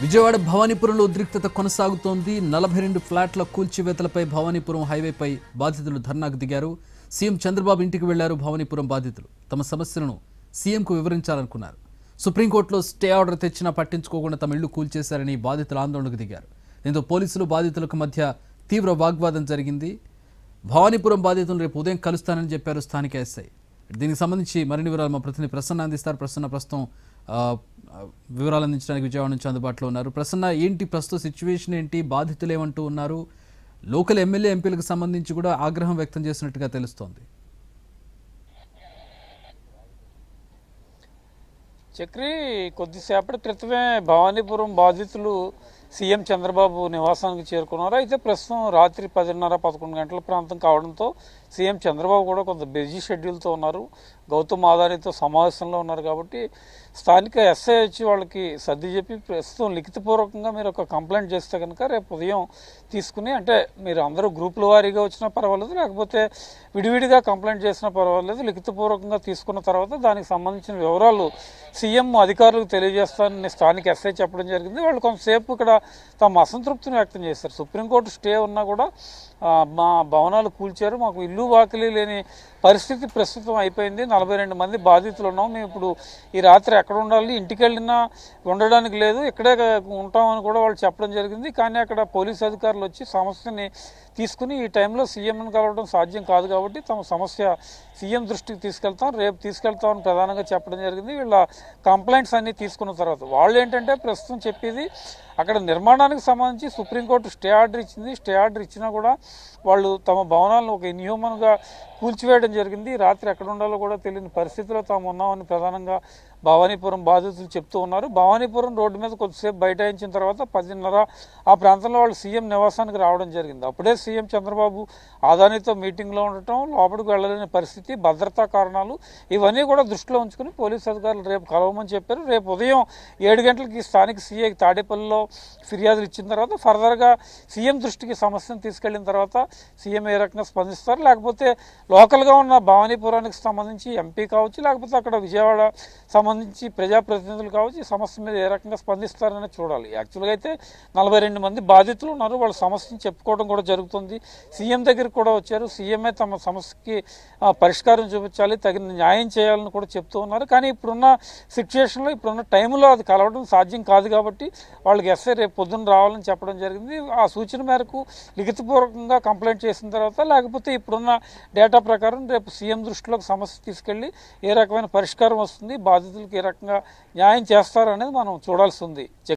విజయవాడ భవానీపురంలో ఉద్రిక్తత కొనసాగుతోంది. 42 ఫ్లాట్ల కూల్చివేతలపై భవానీపురం హైవేపై బాధితులు ధర్నాకు దిగారు. సీఎం చంద్రబాబు ఇంటికి వెళ్లారు భవానీపురం బాధితులు. తమ సమస్యలను సీఎంకు వివరించాలనుకున్నారు. సుప్రీంకోర్టులో స్టే ఆర్డర్ తెచ్చినా పట్టించుకోకుండా తమ ఇళ్లు కూల్చేశారని బాధితులు ఆందోళనకు దిగారు. దీంతో పోలీసులు బాధితులకు మధ్య తీవ్ర వాగ్వాదం జరిగింది. భవానీపురం బాధితులను రేపు ఉదయం కలుస్తానని చెప్పారు స్థానిక ఎస్ఐ. దీనికి సంబంధించి మరిన్ని వివరాలు మా ప్రతినిధి ప్రసన్న అందిస్తారు. ప్రస్తుతం వివరాలు అందించడానికి విజయవాడ నుంచి అందుబాటులో ఉన్నారు. ప్రసన్న, ఏంటి ప్రస్తుత సిచ్యువేషన్ ఏంటి? బాధితులు ఏమంటూ ఉన్నారు? లోకల్ ఎమ్మెల్యే ఎంపీలకు సంబంధించి కూడా ఆగ్రహం వ్యక్తం చేసినట్టుగా తెలుస్తోంది. చక్రి, కొద్దిసేపటి క్రితమే భవానీపురం బాధితులు సీఎం చంద్రబాబు నివాసానికి చేరుకున్నారు. అయితే ప్రస్తుతం రాత్రి 10:30-11 గంటల ప్రాంతం కావడంతో సీఎం చంద్రబాబు కూడా కొంత బిజీ షెడ్యూల్తో ఉన్నారు. గౌతమ్ అదానీతో సమావేశంలో ఉన్నారు కాబట్టి స్థానిక ఎస్ఐ వచ్చి వాళ్ళకి సర్ది చెప్పి ప్రస్తుతం లిఖితపూర్వకంగా మీరు ఒక కంప్లైంట్ చేస్తే కనుక రేపు ఉదయం తీసుకుని, అంటే మీరు అందరూ గ్రూపుల వారీగా వచ్చినా పర్వాలేదు, లేకపోతే విడివిడిగా కంప్లైంట్ చేసినా పర్వాలేదు, లిఖితపూర్వకంగా తీసుకున్న తర్వాత దానికి సంబంధించిన వివరాలు సీఎం అధికారులకు తెలియజేస్తానని స్థానిక ఎస్ఐ చెప్పడం జరిగింది. వాళ్ళు కొంతసేపు ఇక్కడ తమ అసంతృప్తిని వ్యక్తం చేశారు. సుప్రీంకోర్టు స్టే ఉన్నా కూడా మా భవనాలు కూల్చారు, మాకు ఇల్లు వాకిలి లేని పరిస్థితి ప్రస్తుతం అయిపోయింది. 42 మంది బాధితులు ఉన్నాం. మేము ఇప్పుడు ఈ రాత్రి ఎక్కడ ఉండాలి, ఇంటికి వెళ్ళినా ఉండడానికి లేదు, ఇక్కడే ఉంటామని కూడా వాళ్ళు చెప్పడం జరిగింది. కానీ అక్కడ పోలీసు అధికారులు వచ్చి సమస్యని తీసుకుని ఈ టైంలో సీఎంను కలవడం సాధ్యం కాదు కాబట్టి తమ సమస్య సీఎం దృష్టికి రేపు తీసుకెళ్తామని ప్రధానంగా చెప్పడం జరిగింది. వీళ్ళ కంప్లైంట్స్ అన్నీ తీసుకున్న తర్వాత వాళ్ళు ఏంటంటే ప్రస్తుతం చెప్పేది అక్కడ నిర్మాణానికి సంబంధించి సుప్రీంకోర్టు స్టే ఆర్డర్ ఇచ్చింది. స్టే ఆర్డర్ ఇచ్చినా కూడా వాళ్ళు తమ భవనాలను ఒక ఇన్హ్యూమన్గా కూల్చివేయడం జరిగింది. రాత్రి ఎక్కడ ఉండాలో కూడా తెలియని పరిస్థితిలో తాము ఉన్నామని ప్రధానంగా భవానీపురం బాధితులు చెప్తూ ఉన్నారు. భవానీపురం రోడ్డు మీద కొద్దిసేపు బైఠాయించిన తర్వాత 10:30 ఆ ప్రాంతంలో వాళ్ళు సీఎం నివాసానికి రావడం జరిగింది. అప్పుడే సీఎం చంద్రబాబు అదానీతో మీటింగ్లో ఉండటం, లోపలికి వెళ్ళలేని పరిస్థితి, భద్రతా కారణాలు ఇవన్నీ కూడా దృష్టిలో ఉంచుకుని పోలీసు అధికారులు రేపు కలవమని చెప్పారు. రేపు ఉదయం 7 గంటలకి స్థానిక సీఐకి తాడేపల్లిలో ఫిర్యాదులు ఇచ్చిన తర్వాత ఫర్దర్గా సీఎం దృష్టికి సమస్యను తీసుకెళ్లిన తర్వాత సీఎం ఏ రకంగా స్పందిస్తారు, లేకపోతే లోకల్గా ఉన్న భవానీపురానికి సంబంధించి ఎంపీ కావచ్చు, లేకపోతే అక్కడ విజయవాడ సంబంధించి ప్రజాప్రతినిధులు కావచ్చు, ఈ సమస్య మీద ఏ రకంగా స్పందిస్తారని చూడాలి. యాక్చువల్గా అయితే 42 మంది బాధితులు ఉన్నారు. వాళ్ళ సమస్యను చెప్పుకోవడం కూడా జరుగుతుంది. సీఎం దగ్గరికి కూడా వచ్చారు. సీఎంఏ తమ సమస్యకి పరిష్కారం చూపించాలి, తగిన న్యాయం చేయాలని కూడా చెప్తూ ఉన్నారు. కానీ ఇప్పుడున్న సిచ్యువేషన్లో, ఇప్పుడున్న టైంలో అది కలవడం సాధ్యం కాదు కాబట్టి వాళ్ళకి ఎస్ఐ రేపు పొద్దున్న రావాలని చెప్పడం జరిగింది. ఆ సూచన మేరకు లిఖితపూర్వకంగా కంప్లైంట్ చేసిన తర్వాత, లేకపోతే ఇప్పుడున్న డేటా ప్రకారం రేపు సీఎం దృష్టిలోకి సమస్య తీసుకెళ్లి ఏ రకమైన పరిష్కారం వస్తుంది, బాధితులకు ఏ రకంగా న్యాయం చేస్తారనేది మనం చూడాల్సి ఉంది.